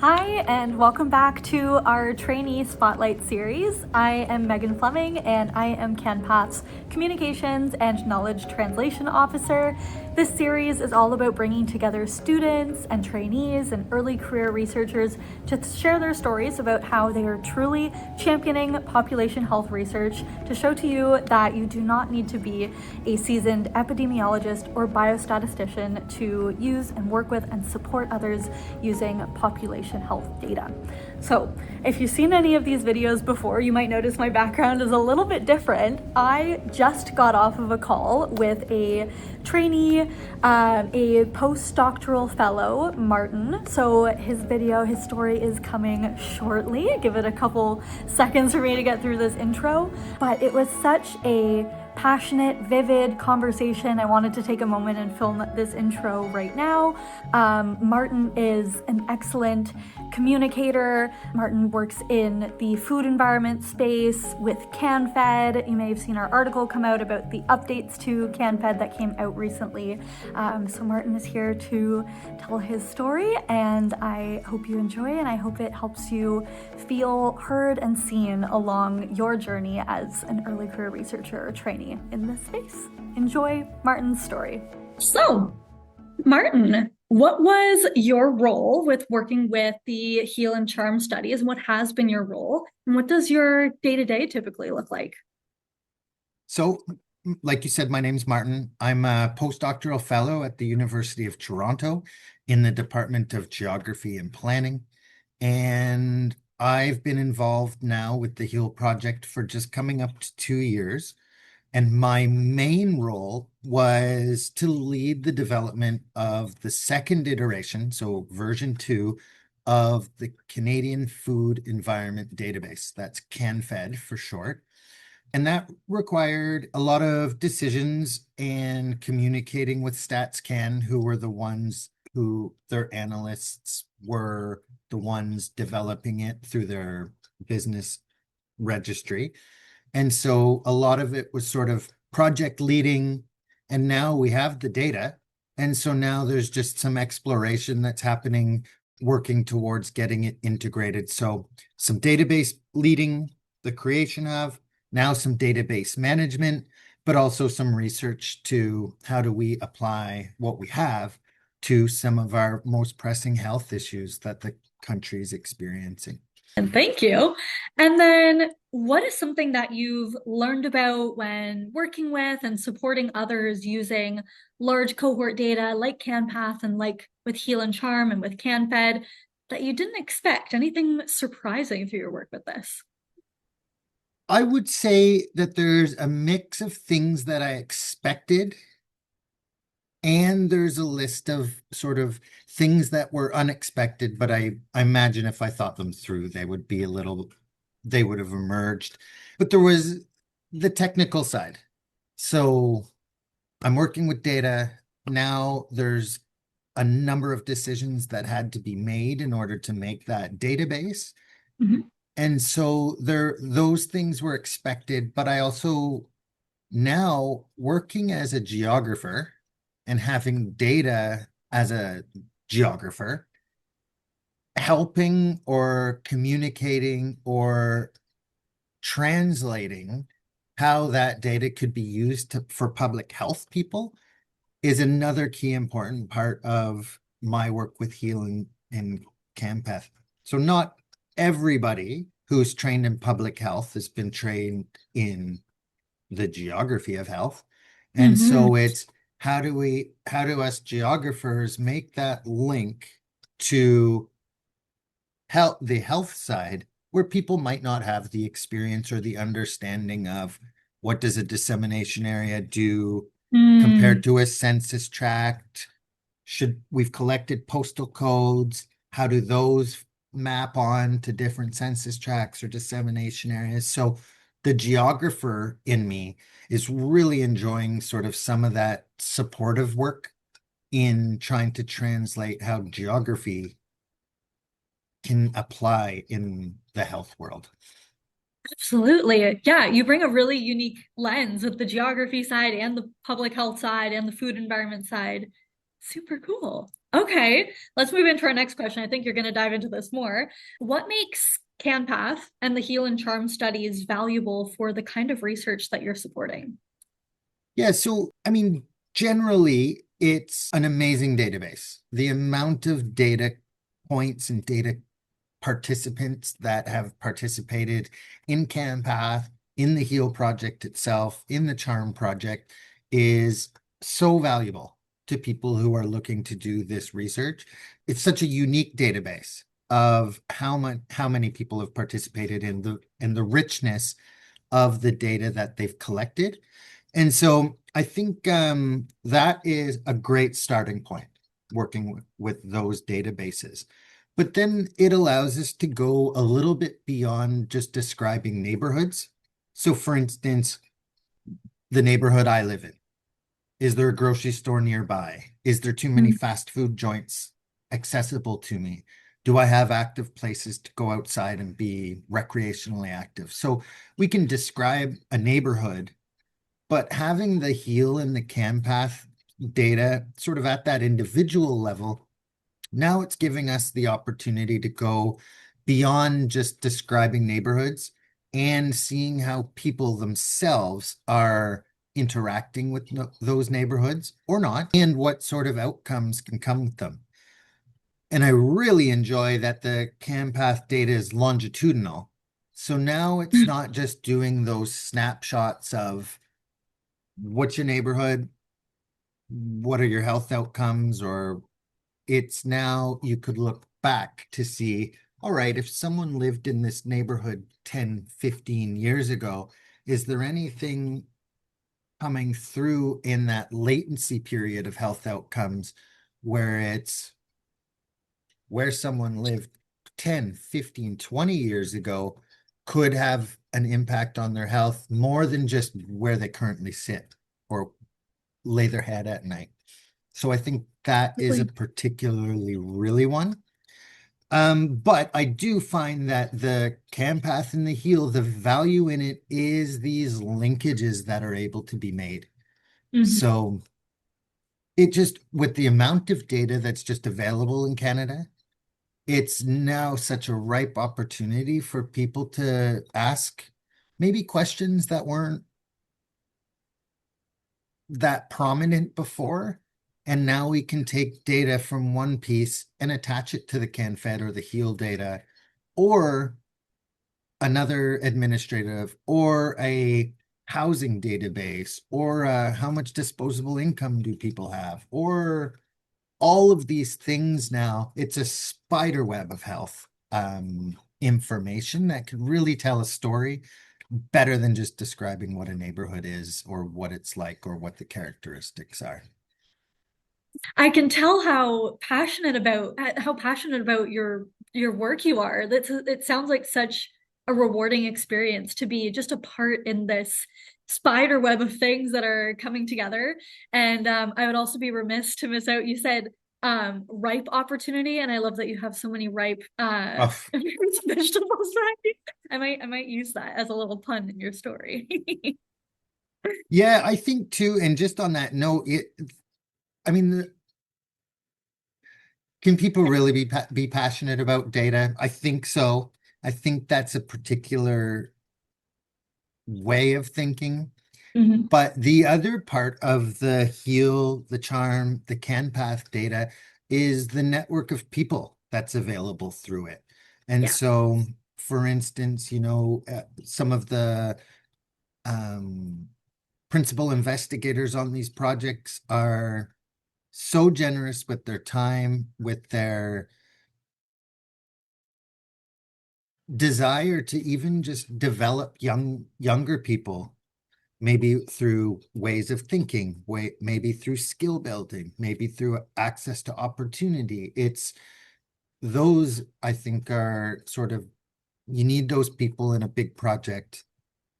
Hi, and welcome back to our Trainee Spotlight Series. I am Megan Fleming, and I am CanPath's Communications and Knowledge Translation Officer. This series is all about bringing together students and trainees and early career researchers to share their stories about how they are truly championing population health research to show to you that you do not need to be a seasoned epidemiologist or biostatistician to use and work with and support others using population health data. So if you've seen any of these videos before, you might notice my background is a little bit different. I just got off of a call with a trainee, a postdoctoral fellow, Martin. So his story is coming shortly. Give it a couple seconds for me to get through this intro. But it was such a passionate, vivid conversation. I wanted to take a moment and film this intro right now. Martin is an excellent communicator. Martin works in the food environment space with CanFed. You may have seen our article come out about the updates to CanFed that came out recently. So Martin is here to tell his story, and I hope you enjoy, and I hope it helps you feel heard and seen along your journey as an early career researcher or trainee in this space. Enjoy Martin's story. So, Martin, what was your role with working with the Heal and Charm studies? What has been your role? And what does your day-to-day typically look like? So, like you said, my name's Martin. I'm a postdoctoral fellow at the University of Toronto in the Department of Geography and Planning. And I've been involved now with the HEAL project for just coming up to 2 years. And my main role was to lead the development of the second iteration, so version 2, of the Canadian Food Environment Database. That's CanFed for short. And that required a lot of decisions and communicating with StatsCan, who were the ones who their analysts were the ones developing it through their business registry. And so a lot of it was sort of project leading, and now we have the data. And so now there's just some exploration that's happening, working towards getting it integrated. So some database leading the creation of, now some database management, but also some research to how do we apply what we have to some of our most pressing health issues that the country is experiencing. And thank you. And then what is something that you've learned about when working with and supporting others using large cohort data like CanPath and like with Heal and Charm and with CanFed that you didn't expect? Anything surprising through your work with this? I would say that there's a mix of things that I expected, and there's a list of sort of things that were unexpected, but I imagine if I thought them through, they would have emerged. But there was the technical side. So I'm working with data. Now there's a number of decisions that had to be made in order to make that database. Mm-hmm. And so those things were expected, but I also now working as a geographer and having data as a geographer, helping or communicating or translating how that data could be used for public health people is another key important part of my work with healing and CanPath. So not everybody who's trained in public health has been trained in the geography of health. And so it's how do us geographers make that link to the health side where people might not have the experience or the understanding of what does a dissemination area do compared to a census tract? We've collected postal codes, how do those map on to different census tracts or dissemination areas? So the geographer in me is really enjoying sort of some of that supportive work in trying to translate how geography can apply in the health world. Absolutely. Yeah, you bring a really unique lens with the geography side and the public health side and the food environment side. Super cool. Okay, let's move into our next question. I think you're going to dive into this more. What makes CanPath and the Heal and Charm studies valuable for the kind of research that you're supporting? Yeah, so I mean, generally, it's an amazing database. The amount of data points and data participants that have participated in CanPath, in the HEAL project itself, in the Charm project is so valuable to people who are looking to do this research. It's such a unique database of how many people have participated in the richness of the data that they've collected. And so I think that is a great starting point, working with those databases. But then it allows us to go a little bit beyond just describing neighborhoods. So for instance, the neighborhood I live in, is there a grocery store nearby? Is there too many Mm. fast food joints accessible to me? Do I have active places to go outside and be recreationally active? So we can describe a neighborhood, but having the HEAL and the CanPath data sort of at that individual level, now it's giving us the opportunity to go beyond just describing neighborhoods and seeing how people themselves are interacting with those neighborhoods or not, and what sort of outcomes can come with them. And I really enjoy that the CanPath data is longitudinal. So now it's not just doing those snapshots of what's your neighborhood, what are your health outcomes, or it's now you could look back to see, all right, if someone lived in this neighborhood 10, 15 years ago, is there anything coming through in that latency period of health outcomes where it's where someone lived 10, 15, 20 years ago could have an impact on their health more than just where they currently sit or lay their head at night. So I think that is a Really? particularly really one. But I do find that the CanPath and the HEAL, the value in it is these linkages that are able to be made. Mhm. So it just, with the amount of data that's just available in Canada, it's now such a ripe opportunity for people to ask maybe questions that weren't that prominent before. And now we can take data from one piece and attach it to the CanFed or the HEAL data or another administrative or a housing database or how much disposable income do people have or all of these things. Now it's a spider web of health information that can really tell a story better than just describing what a neighborhood is or what it's like or what the characteristics are. I can tell how passionate about your work you are. It sounds like such a rewarding experience to be just a part in this spider web of things that are coming together. And I would also be remiss to miss out. You said ripe opportunity, and I love that you have so many ripe Oh, vegetables, right? I might use that as a little pun in your story. yeah, I think too. And just on that note, I mean, can people really be passionate about data? I think so. I think that's a particular way of thinking. Mhm. But the other part of the HEAL, the Charm, the CanPath data is the network of people that's available through it. And Yeah. so, for instance, some of the um, principal investigators on these projects are so generous with their time, with their desire to even just develop younger people, maybe through ways of thinking, maybe through skill building, maybe through access to opportunity. It's those, I think, are sort of, you need those people in a big project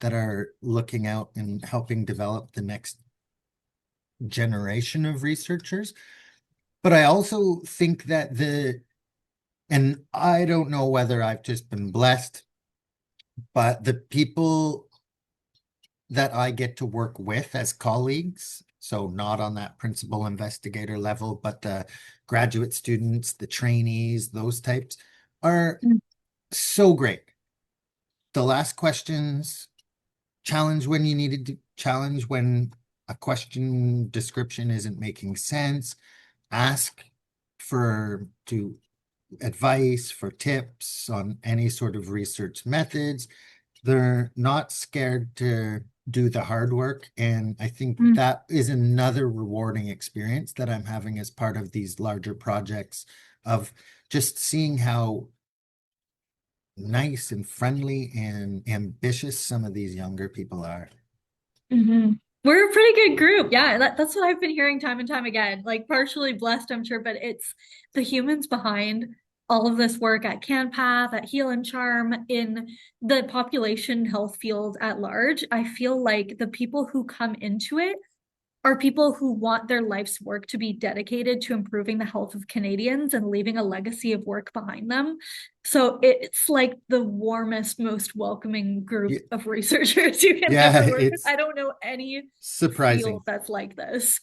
that are looking out and helping develop the next generation of researchers. But I also think that and I don't know whether I've just been blessed, but the people that I get to work with as colleagues. So not on that principal investigator level, but the graduate students, the trainees, those types are Mm. so great. The last questions challenge when you needed to challenge when a question description isn't making sense, ask for to advice, for tips on any sort of research methods. They're not scared to do the hard work. And I think Mm. that is another rewarding experience that I'm having as part of these larger projects of just seeing how nice and friendly and ambitious some of these younger people are. Hmm. We're a pretty good group. Yeah, that's what I've been hearing time and time again. Like partially blessed, I'm sure, but it's the humans behind all of this work at CanPath, at Heal and Charm, in the population health field at large. I feel like the people who come into it are people who want their life's work to be dedicated to improving the health of Canadians and leaving a legacy of work behind them. So it's like the warmest, most welcoming group Y- of researchers you can Yeah, ever work with. it's I don't know any field surprising. that's like this.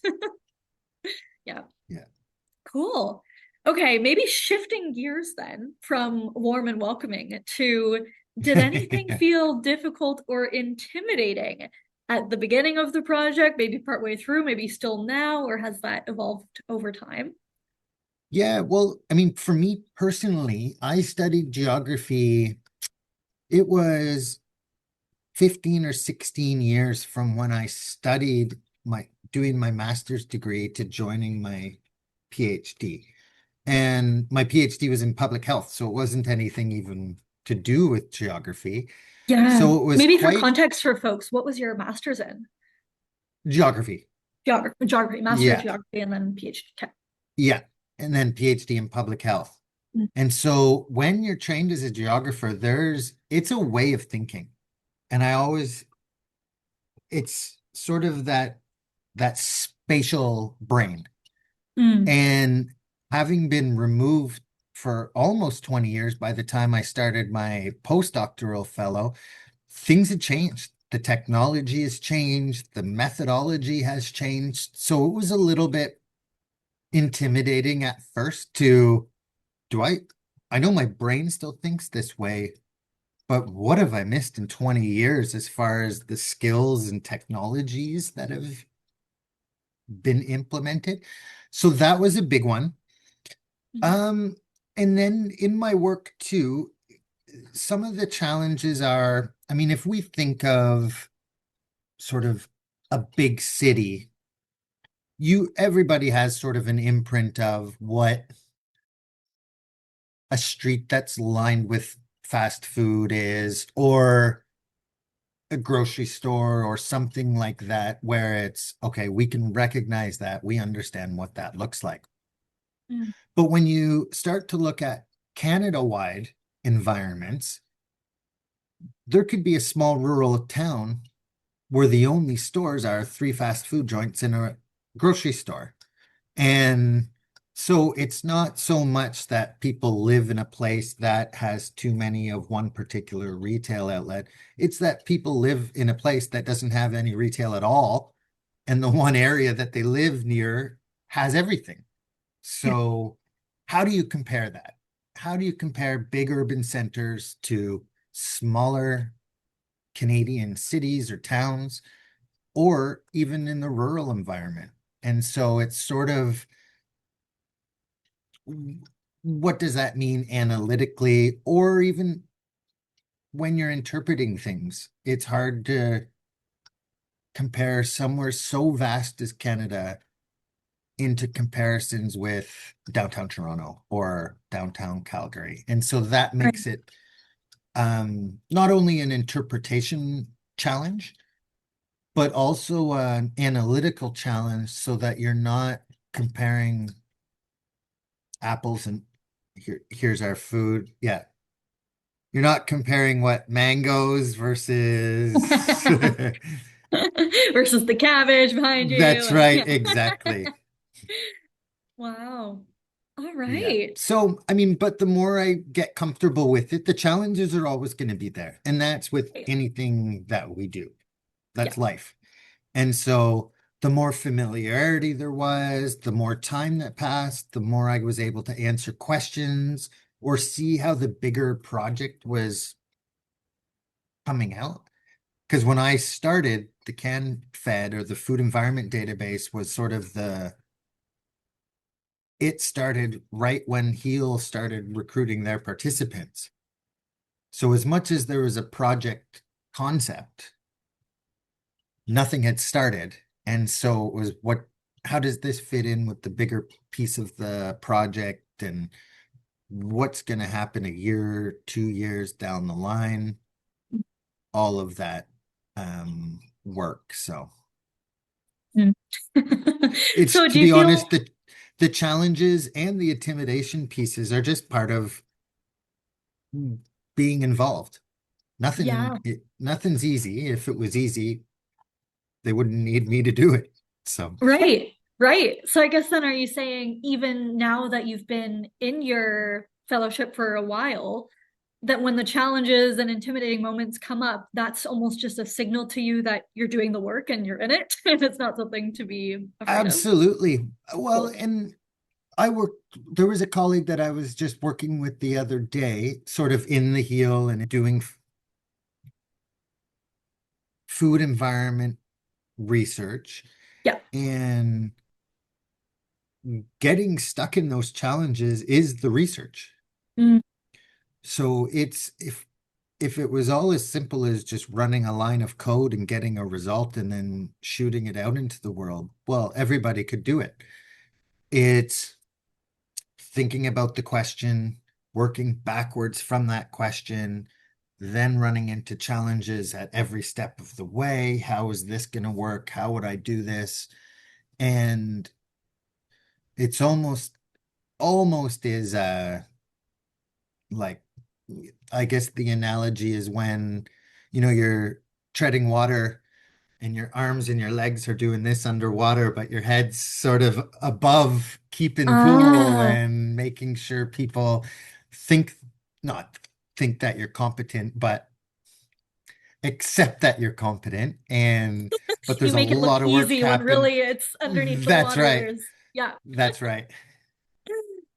Yeah, Yeah. cool. Okay, maybe shifting gears then from warm and welcoming to, did anything feel difficult or intimidating at the beginning of the project, maybe partway through, maybe still now, or has that evolved over time? Yeah, well, I mean, for me personally, I studied geography. It was 15 or 16 years from when I studied my doing my master's degree to joining my PhD. And my PhD was in public health, so it wasn't anything even to do with geography. Yeah, So it was maybe for quite context for folks, what was your master's in? geography. Geography, master of Yeah, geography, and then PhD. Okay. yeah. And then PhD in public health. And so when you're trained as a geographer, it's a way of thinking. And it's sort of that spatial brain. Mm. And having been removed for almost 20 years by the time I started my postdoctoral fellow, things had changed. The technology has changed, the methodology has changed. So it was a little bit intimidating at first to do I know my brain still thinks this way, but what have I missed in 20 years as far as the skills and technologies that have been implemented? So that was a big one. Mhm. Um, and then in my work too, some of the challenges are, I mean, if we think of sort of a big city, everybody has sort of an imprint of what a street that's lined with fast food is, or a grocery store or something like that, where it's okay, we can recognize that, we understand what that looks like. Mm. But when you start to look at Canada-wide environments, there could be a small rural town where the only stores are three fast food joints in a grocery store. And so it's not so much that people live in a place that has too many of one particular retail outlet. It's that people live in a place that doesn't have any retail at all. And the one area that they live near has everything. Yeah. So how do you compare that? How do you compare big urban centers to smaller Canadian cities or towns, or even in the rural environment? And so it's sort of, what does that mean analytically, or even when you're interpreting things? It's hard to compare somewhere so vast as Canada into comparisons with downtown Toronto or downtown Calgary. And so that Right. makes it not only an interpretation challenge, but also an analytical challenge so that you're not comparing apples and here's our food. Yeah. You're not comparing what mangoes versus Versus the cabbage behind you. that's And right, yeah. exactly. Wow. All Yeah. right. So, I mean, but the more I get comfortable with it, the challenges are always going to be there. And that's with Yeah. anything that we do. Yeah. That's life. And so the more familiarity there was, the more time that passed, the more I was able to answer questions or see how the bigger project was coming out. Because when I started, the Can Fed or the Food Environment Database was sort of it started right when HEAL started recruiting their participants. So as much as there was a project concept, nothing had started. And so it was how does this fit in with the bigger piece of the project and what's going to happen a year, 2 years down the line, all of that work. So Mm. it's, So to do you be feel, honest, the challenges and the intimidation pieces are just part of being involved. yeah, Nothing's easy. If it was easy, they wouldn't need me to do it. So right, right. So I guess then are you saying even now that you've been in your fellowship for a while, that when the challenges and intimidating moments come up, that's almost just a signal to you that you're doing the work and you're in it, and it's not something to be afraid of? absolutely. Well, Cool. and there was a colleague that I was just working with the other day, sort of in the heel and doing food environment research Yeah. and getting stuck in those challenges is the research. Mm. So if it was all as simple as just running a line of code and getting a result and then shooting it out into the world, well, everybody could do it. It's thinking about the question, working backwards from that question, then running into challenges at every step of the way. How is this going to work? How would I do this? And it's almost is like I guess the analogy is when you're treading water and your arms and your legs are doing this underwater, but your head's sort of above, keeping cool Ah, and making sure people think, not think that you're competent, but accept that you're competent. But you there's a make it look lot of work easy when happen. really it's underneath the That's water. right. There's, yeah. That's right.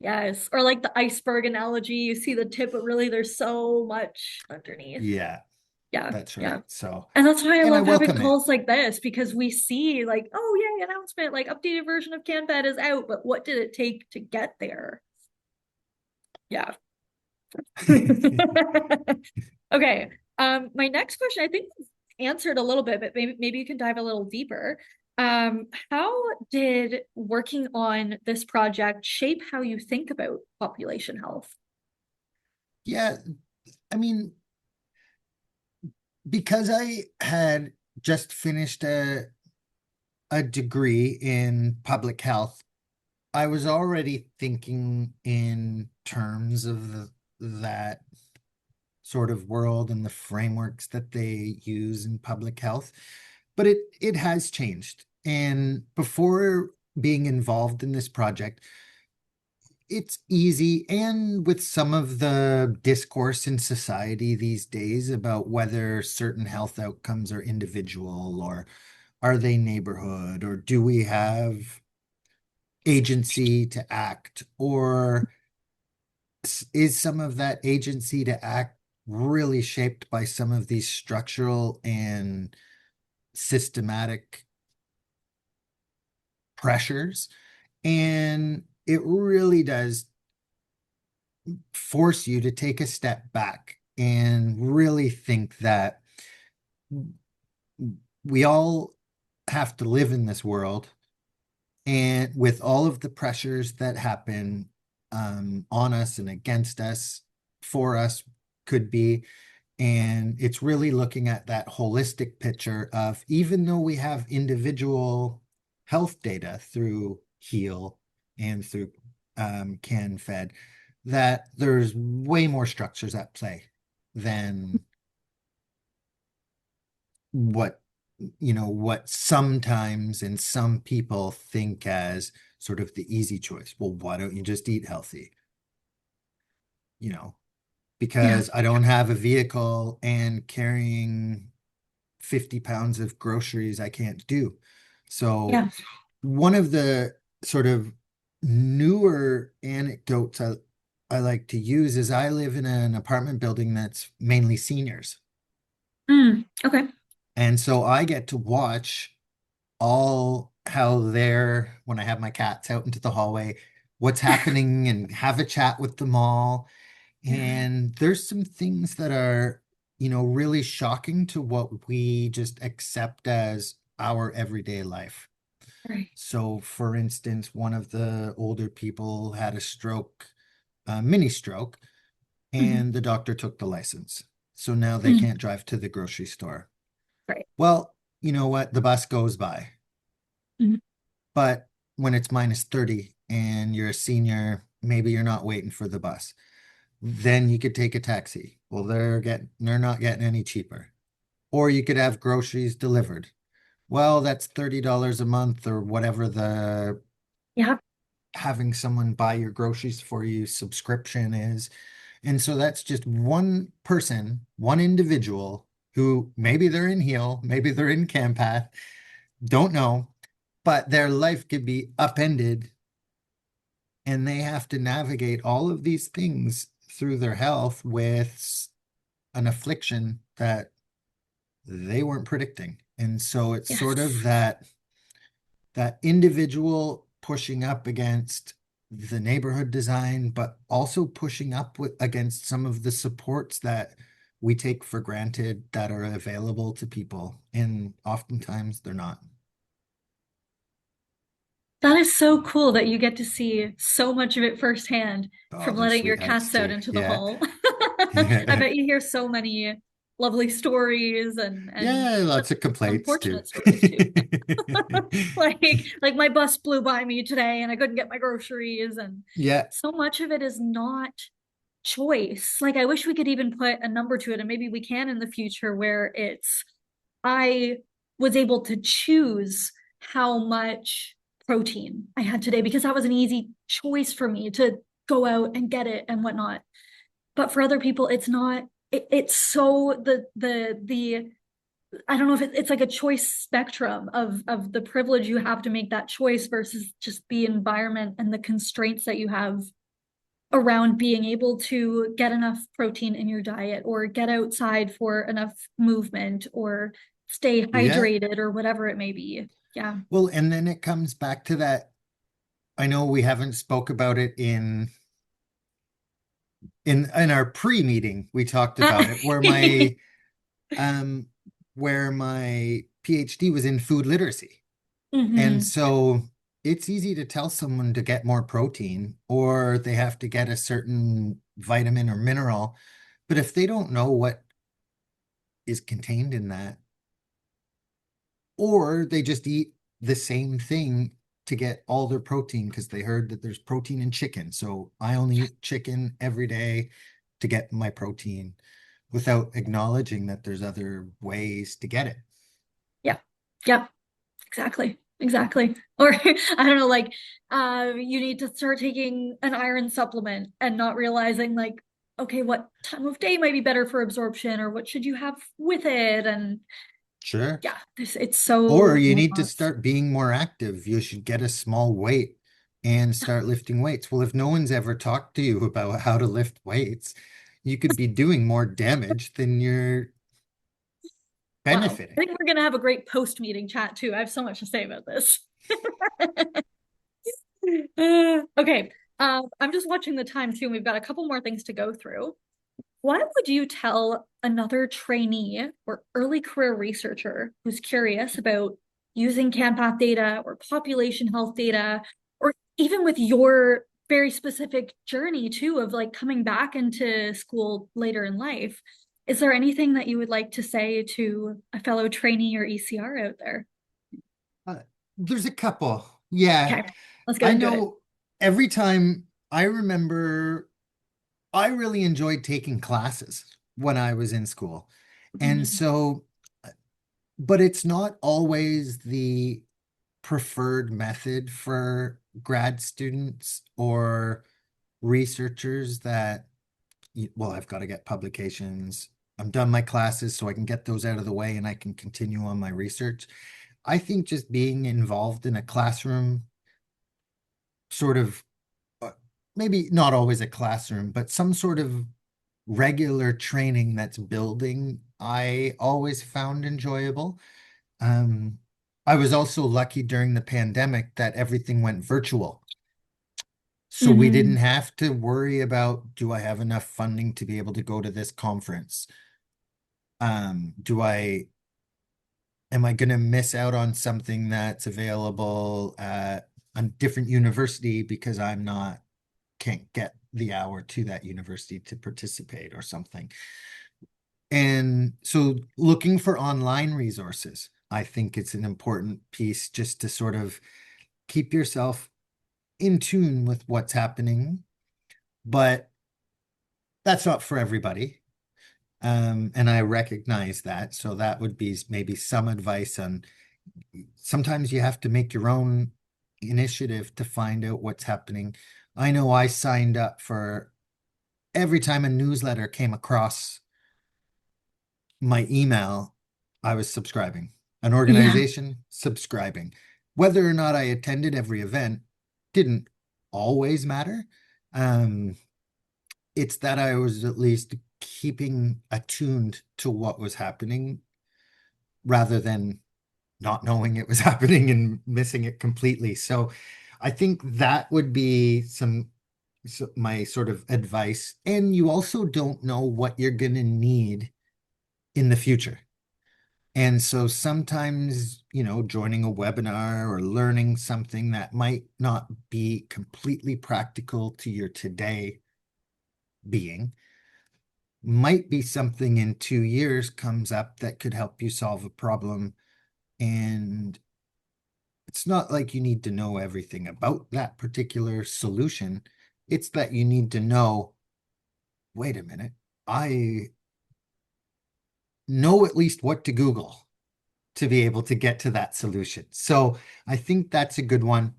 Yes. Or like the iceberg analogy, you see the tip, but really there's so much underneath. Yeah, Yeah. that's Yeah. right. So, And that's why I and I love having welcome it. calls like this because we see like, oh yay, announcement, like updated version of CanFed is out, but what did it take to get there? Yeah. Okay. My next question, I think was answered a little bit, but maybe you can dive a little deeper. How did working on this project shape how you think about population health? Yeah, I mean, because I had just finished a degree in public health, I was already thinking in terms of that sort of world and the frameworks that they use in public health. But it has changed. And before being involved in this project, it's easy, and with some of the discourse in society these days about whether certain health outcomes are individual or are they neighborhood, or do we have agency to act, or is some of that agency to act really shaped by some of these structural and systematic pressures? And it really does force you to take a step back and really think that we all have to live in this world, and with all of the pressures that happen on us and against us, for us, could be. And it's really looking at that holistic picture of, even though we have individual health data through HEAL and through CanFed, that there's way more structures at play than what what sometimes and some people think as sort of the easy choice. Well, why don't you just eat healthy? You know, Yeah. because I don't have a vehicle and carrying 50 pounds of groceries I can't do. So Yeah. one of the sort of newer anecdotes I like to use is I live in an apartment building that's mainly seniors. Okay. And so I get to watch all how they're, when I have my cats out into the hallway, what's happening and have a chat with them all. Yeah. And there's some things that are, really shocking to what we just accept as our everyday life. Right. So, for instance, one of the older people had a stroke, a mini stroke, Mhm. and the doctor took the license. So now they Mhm. can't drive to the grocery store. Right. Well, you know what? The bus goes by. Mhm. But when it's -30 and you're a senior, maybe you're not waiting for the bus. Then you could take a taxi. Well, they're not getting any cheaper. Or you could have groceries delivered. Well, that's $30 a month or whatever the Yeah. having someone buy your groceries for you subscription is. And so that's just one person, one individual who maybe they're in heel, maybe they're in Campath, don't know, but their life could be upended and they have to navigate all of these things through their health with an affliction that they weren't predicting. And so it's sort of Yes. that individual pushing up against the neighborhood design, but also pushing up against some of the supports that we take for granted that are available to people. And oftentimes they're not. That is so cool that you get to see so much of it firsthand Oh, from they're letting your sweethearts cats out too. into the Yeah. hall. I Yeah. bet you hear so many lovely stories and Yeah, just lots of complaints too. unfortunate stories too. Like my bus blew by me today and I couldn't get my groceries and Yeah. so much of it is not choice. Like I wish we could even put a number to it and maybe we can in the future where it's I was able to choose how much protein I had today because that was an easy choice for me to go out and get it and whatnot. But for other people, it's not. It's so the I don't know if it's like a choice spectrum of the privilege you have to make that choice versus just the environment and the constraints that you have around being able to get enough protein in your diet or get outside for enough movement or stay Yeah. hydrated or whatever it may be. Yeah. Well, and then it comes back to that. I know we haven't spoke about it in our pre-meeting. We talked about it um where my PhD was in food literacy. And Hmm. so it's easy to tell someone to get more protein or they have to get a certain vitamin or mineral. But if they don't know what is contained in that, or they just eat the same thing to get all their protein because they heard that there's protein in chicken. So I only eat chicken every day to get my protein without acknowledging that there's other ways to get it. Yeah. Yeah. Exactly. Exactly. Or I don't know, like you need to start taking an iron supplement and not realizing like, okay, what time of day might be better for absorption or what should you have with it? And Sure. yeah, it's Or so you need to nuanced. start being more active. You should get a small weight and start lifting weights. Well, if no one's ever talked to you about how to lift weights, you could be doing more damage than you're Wow. I benefiting. think we're gonna have a great post-meeting chat too. I have so much to say about this. Okay. I'm just watching the time too, and we've got a couple more things to go through. What would you tell another trainee or early career researcher who's curious about using CanPath data or population health data, or even with your very specific journey too of like coming back into school later in life? Is there anything that you would like to say to a fellow trainee or ECR out there? Uh, there's a couple. Yeah, Okay, let's get I into it. know every time I remember I really enjoyed taking classes when I was in school. And Mhm. so, but it's not always the preferred method for grad students or researchers that, well, I've got to get publications. I'm done my classes so I can get those out of the way and I can continue on my research. I think just being involved in a classroom, sort of, uh, maybe not always a classroom, but some sort of regular training that's building, I always found enjoyable. Um, I was also lucky during the pandemic that everything went virtual. So we didn't Hmm. have to worry about, do I have enough funding to be able to go to this conference? Do I am I going to miss out on something that's available at a different university because I'm not can't get the hour to that university to participate or something? And so looking for online resources, I think it's an important piece just to sort of keep yourself in tune with what's happening, but that's not for everybody. And I recognize that. So that would be maybe some advice on, sometimes you have to make your own initiative to find out what's happening. I know I signed up for every time a newsletter came across my email, I was subscribing. An Yeah. organization, subscribing. Whether or not I attended every event didn't always matter. Um, it's that I was at least keeping attuned to what was happening rather than not knowing it was happening and missing it completely. So I think that would be my sort of advice. And you also don't know what you're going to need in the future. And so sometimes, joining a webinar or learning something that might not be completely practical to your today being might be something in 2 years comes up that could help you solve a problem. And it's not like you need to know everything about that particular solution. It's that you need to know, wait a minute, I know at least what to Google to be able to get to that solution. So I think that's a good one.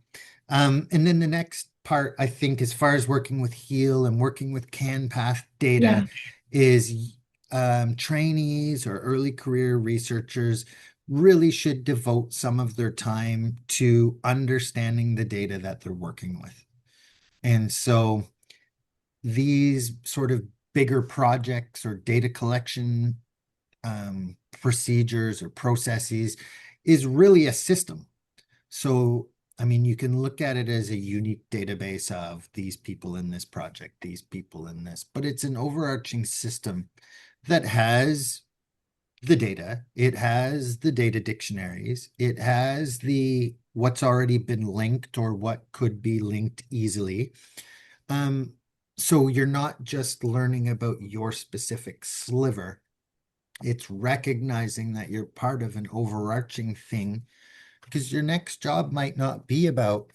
And then the next part, I think, as far as working with Heal and working with CanPath data, Yeah. is trainees or early career researchers really should devote some of their time to understanding the data that they're working with. And so these sort of bigger projects or data collection procedures or processes is really a system. So, I mean, you can look at it as a unique database of these people in this project, these people in this, but it's an overarching system that has the data, it has the data dictionaries, it has the what's already been linked or what could be linked easily. Um, so you're not just learning about your specific sliver, it's recognizing that you're part of an overarching thing, because your next job might not be about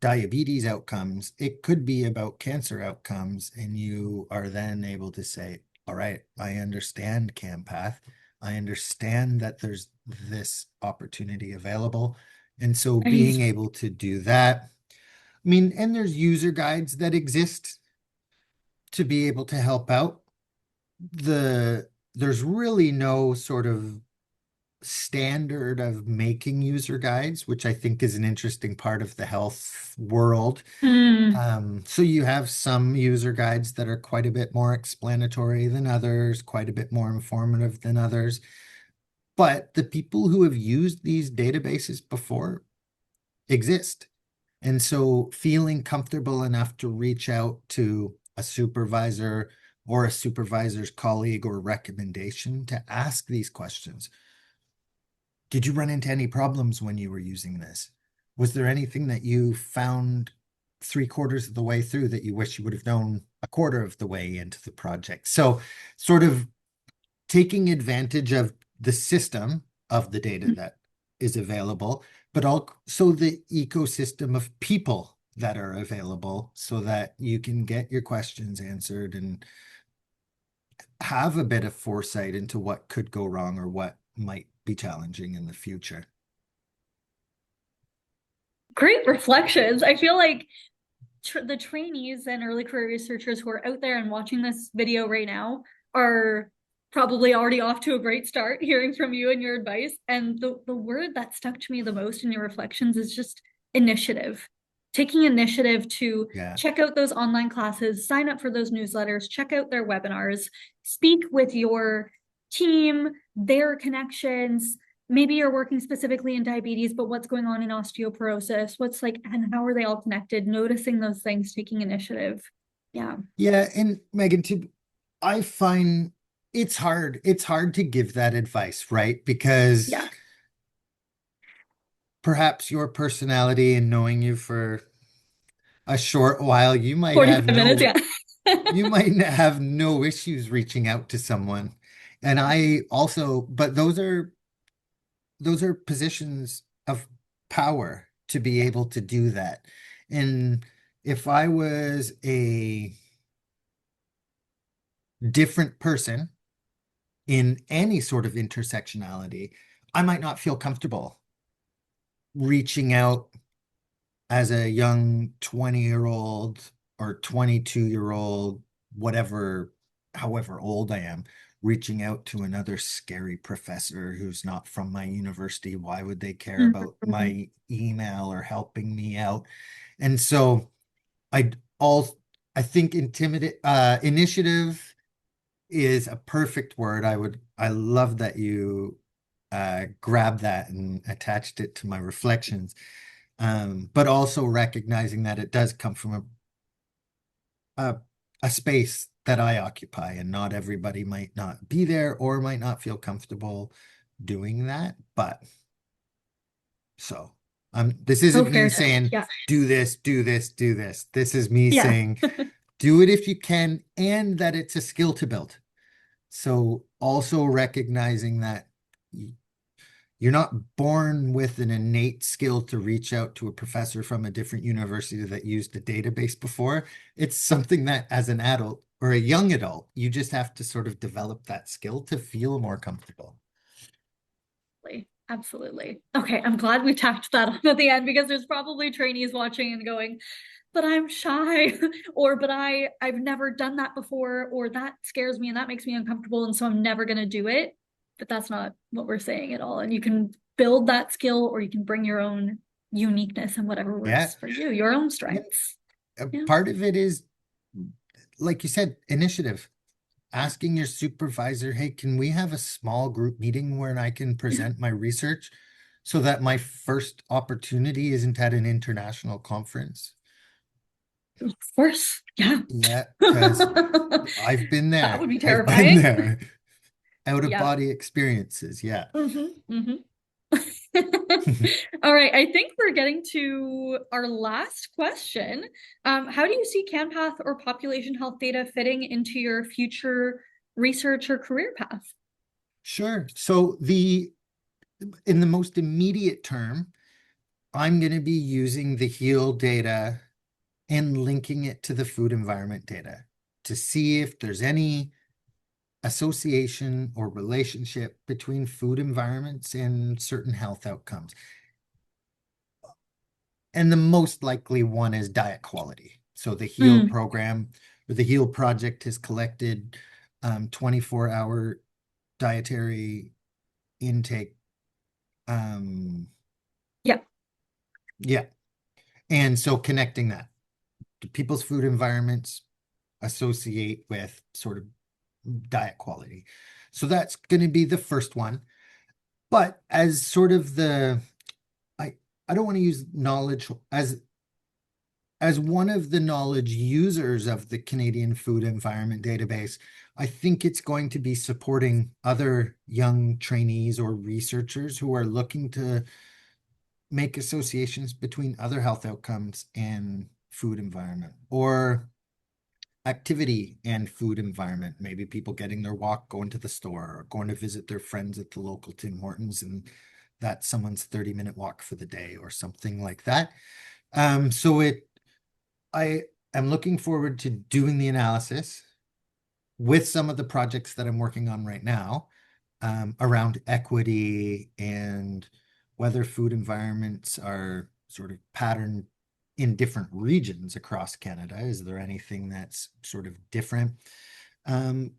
diabetes outcomes. It could be about cancer outcomes. And you are then able to say, all right, I understand CAMPATH. I understand that there's this opportunity available. And so being Right. able to do that, I mean, and there's user guides that exist to be able to help out. There's really no sort of standard of making user guides, which I think is an interesting part of the health world. Mm. So you have some user guides that are quite a bit more explanatory than others, quite a bit more informative than others. But the people who have used these databases before exist. And so feeling comfortable enough to reach out to a supervisor or a supervisor's colleague or recommendation to ask these questions. Did you run into any problems when you were using this? Was there anything that you found 3/4 of the way through that you wish you would have known a quarter of the way into the project? So, sort of taking advantage of the system of the data that is available, but also the ecosystem of people that are available so that you can get your questions answered and have a bit of foresight into what could go wrong or what might be challenging in the future. Great reflections. I feel like the trainees and early career researchers who are out there and watching this video right now are probably already off to a great start hearing from you and your advice. And the word that stuck to me the most in your reflections is just initiative. Taking initiative to Yeah. check out those online classes, sign up for those newsletters, check out their webinars, speak with your team, their connections. Maybe you're working specifically in diabetes, but what's going on in osteoporosis? What's like, and how are they all connected? Noticing those things, taking initiative. Yeah. Yeah. And Megan, too, I find it's hard to give that advice, right? Because Yeah. perhaps your personality and knowing you for a short while, 45 minutes. Yeah. you might have no issues reaching out to someone. And I also, but those are positions of power to be able to do that. And if I was a different person in any sort of intersectionality, I might not feel comfortable reaching out as a young 20-year-old or 22-year-old, whatever, however old I am, reaching out to another scary professor who's not from my university. Why would they care about Mhm. my email or helping me out? And so I all I think initiative is a perfect word. I love that you grabbed that and attached it to my reflections. But also recognizing that it does come from a a space that I occupy, and not everybody might not be there or might not feel comfortable doing that. But so this So isn't me fair said. saying Yeah. do this, do this, do this. This is me Yeah. saying do it if you can, and that it's a skill to build. So also recognizing that you're not born with an innate skill to reach out to a professor from a different university that used the database before. It's something that, as an adult or a young adult, you just have to sort of develop that skill to feel more comfortable. Absolutely. Okay, I'm glad we tacked that on at the end because there's probably trainees watching and going, but I'm shy, or but I've never done that before, or that scares me and that makes me uncomfortable, and so I'm never gonna do it. But that's not what we're saying at all. And you can build that skill, or you can bring your own uniqueness and whatever Yeah. works for you, your own Yeah. strengths. A Yeah. part of it is, like you said, initiative. Asking your supervisor, hey, can we have a small group meeting where I can Yeah. present my research so that my first opportunity isn't at an international conference? Of course. Yeah. Yeah, because I've been That there. would be I've been terrifying. there. Out of Yeah. body experiences. Yeah. Mm-hmm. All right, I think we're getting to our last question. How do you see CanPath or population health data fitting into your future research or career path? Sure. So in the most immediate term, I'm going to be using the HEAL data and linking it to the food environment data to see if there's any association or relationship between food environments and certain health outcomes. And the most likely one is diet quality. So the HEAL Mm, program or the HEAL project has collected 24-hour dietary intake. yeah. Yeah. And so connecting that to people's food environments associate with sort of diet quality. So that's going to be the first one. But as sort of I I don't want to use knowledge as one of the knowledge users of the Canadian Food Environment Database, I think it's going to be supporting other young trainees or researchers who are looking to make associations between other health outcomes and food environment, or activity and food environment. Maybe people getting their walk, going to the store, or going to visit their friends at the local Tim Hortons, and that's someone's 30-minute walk for the day or something like that. So I am looking forward to doing the analysis with some of the projects that I'm working on right now, around equity and whether food environments are sort of patterned in different regions across Canada. Is there anything that's sort of different? Um,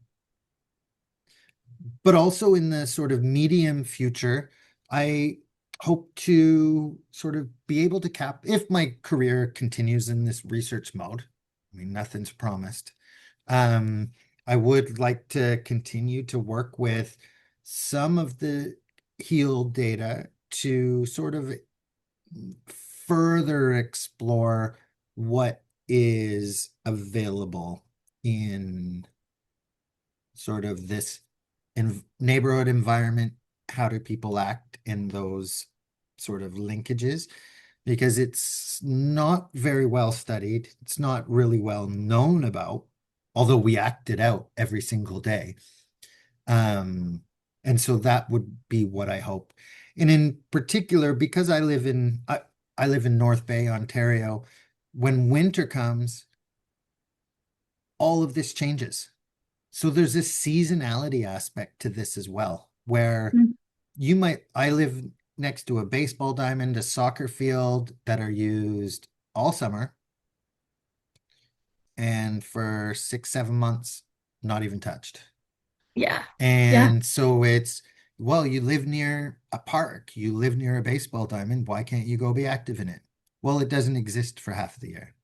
But also in the sort of medium future, I hope to sort of be able to if my career continues in this research mode. I mean, nothing's promised. Um, I would like to continue to work with some of the HEAL data to sort of further explore what is available in sort of this neighborhood environment. How do people act in those sort of linkages? Because it's not very well studied. It's not really well known about, although we act it out every single day. And so that would be what I hope. And in particular, because I live in North Bay, Ontario, when winter comes, all of this changes. So there's this seasonality aspect to this as well, where Mm. I live next to a baseball diamond, a soccer field that are used all summer, and for 6, 7 months, not even touched. Yeah. Yeah. And so well, you live near a park, you live near a baseball diamond, why can't you go be active in it? Well, it doesn't exist for half the year.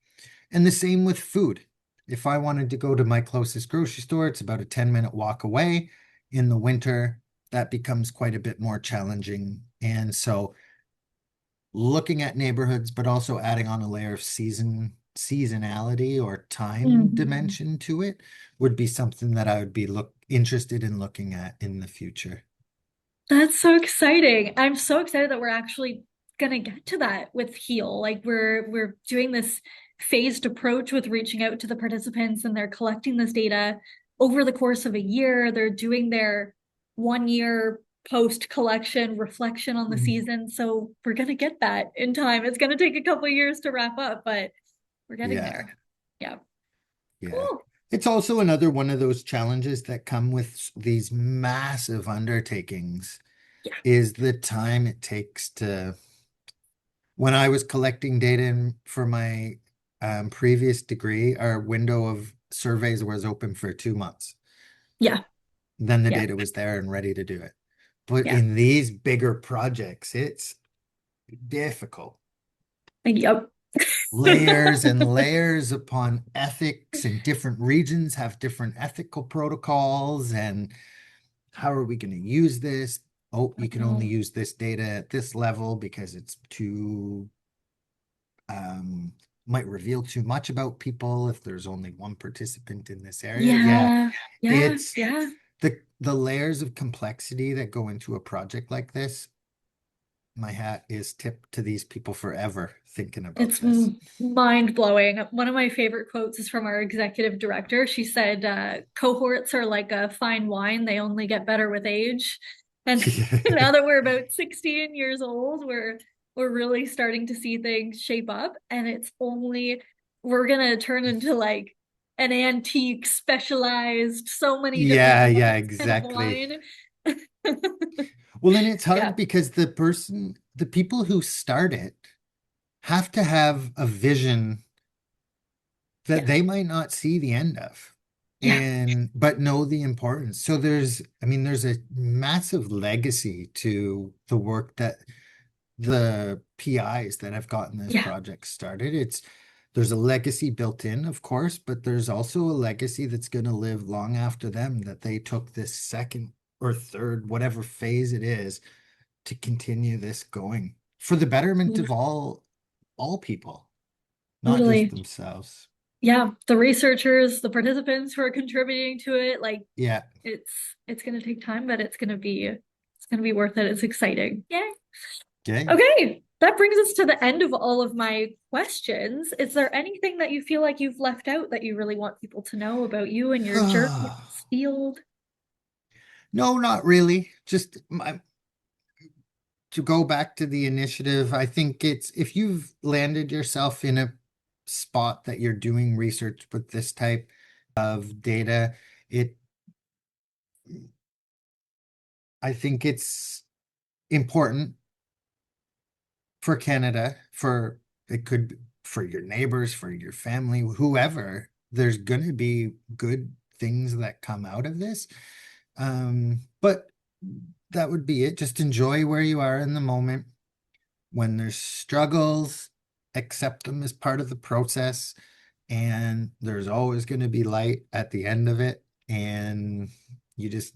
And the same with food. If I wanted to go to my closest grocery store, it's about a 10-minute walk away. In the winter, that becomes quite a bit more challenging. And so looking at neighborhoods, but also adding on a layer of seasonality or time Mhm. dimension to it would be something that I would be interested in looking at in the future. That's so exciting. I'm so excited that we're actually gonna get to that with Heal. Like we're doing this phased approach with reaching out to the participants and they're collecting this data over the course of a year. They're doing their 1 year post collection reflection on the Mhm. season. So we're gonna get that in time. It's gonna take a couple of years to wrap up, but we're getting Yeah, there. Yeah. yeah. Cool. It's also another one of those challenges that come with these massive undertakings Yeah. is the time it takes to when I was collecting data for my previous degree, our window of surveys was open for 2 months. Yeah. Then the Yeah. data was there and ready to do it. But Yeah. in these bigger projects, it's difficult. Yep. Layers and layers upon ethics, and different regions have different ethical protocols. And how are we going to use this? Oh, I you can only know. use this data at this level because it's too um, might reveal too much about people if there's only one participant in this area. Yeah, Yeah. Yeah. it's Yeah. the layers of complexity that go into a project like this. My hat is tipped to these people forever thinking about It's this. mind blowing. One of my favorite quotes is from our executive director. She said, cohorts are like a fine wine, they only get better with age. And now that we're about 16 years old, we're really starting to see things shape up. And it's only we're gonna turn into like an antique, specialized, so many different Yeah, yeah, wines kind of exactly. wine. Well, then it's hard Yeah, because the people who start it have to have a vision that yeah, they might not see the end of yeah, and but know the importance. So there's a massive legacy to the work that the PIs that have gotten this yeah. project started. There's a legacy built in, of course, but there's also a legacy that's going to live long after them, that they took this second or third, whatever phase it is, to continue this going for the betterment of all people, not just Totally. themselves. Yeah, the researchers, the participants who are contributing to it, like Yeah. it's it's gonna take time, but it's gonna be worth it. It's exciting. Yay. Okay. Okay, that brings us to the end of all of my questions. Is there anything that you feel like you've left out that you really want people to know about you and your journey in this field? No, not really. Just to go back to the initiative, I think it's if you've landed yourself in a spot that you're doing research with this type of data, it I think it's important for Canada, for it could for your neighbors, for your family, whoever, there's going to be good things that come out of this. But that would be it. Just enjoy where you are in the moment. When there's struggles, accept them as part of the process, and there's always going to be light at the end of it. And you just,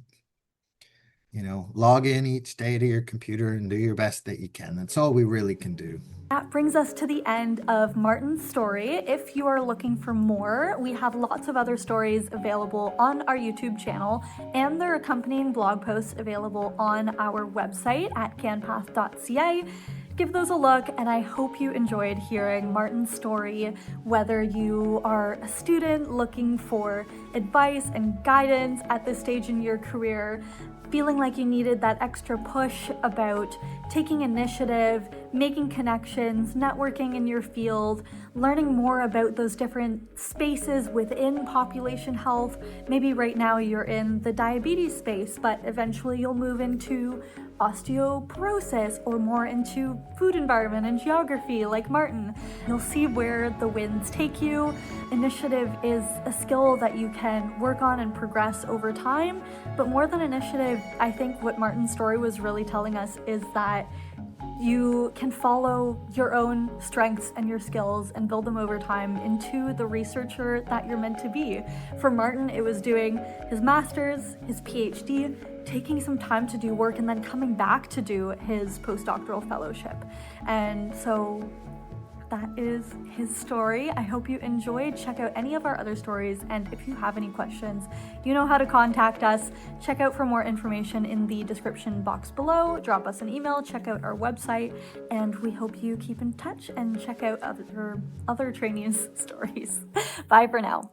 log in each day to your computer and do your best that you can. That's all we really can do. That brings us to the end of Martin's story. If you are looking for more, we have lots of other stories available on our YouTube channel, and there are accompanying blog posts available on our website at canpath.ca. Give those a look, and I hope you enjoyed hearing Martin's story, whether you are a student looking for advice and guidance at this stage in your career, feeling like you needed that extra push about taking initiative, making connections, networking in your field, learning more about those different spaces within population health. Maybe right now you're in the diabetes space, but eventually you'll move into osteoporosis or more into food environment and geography like Martin. You'll see where the winds take you. Initiative is a skill that you can work on and progress over time, but more than initiative, I think what Martin's story was really telling us is that you can follow your own strengths and your skills and build them over time into the researcher that you're meant to be. For Martin, it was doing his master's, his PhD, taking some time to do work, and then coming back to do his postdoctoral fellowship. And so that is his story. I hope you enjoyed. Check out any of our other stories, and if you have any questions, you know how to contact us. Check out for more information in the description box below. Drop us an email, check out our website, and we hope you keep in touch and check out other trainees' stories. Bye for now.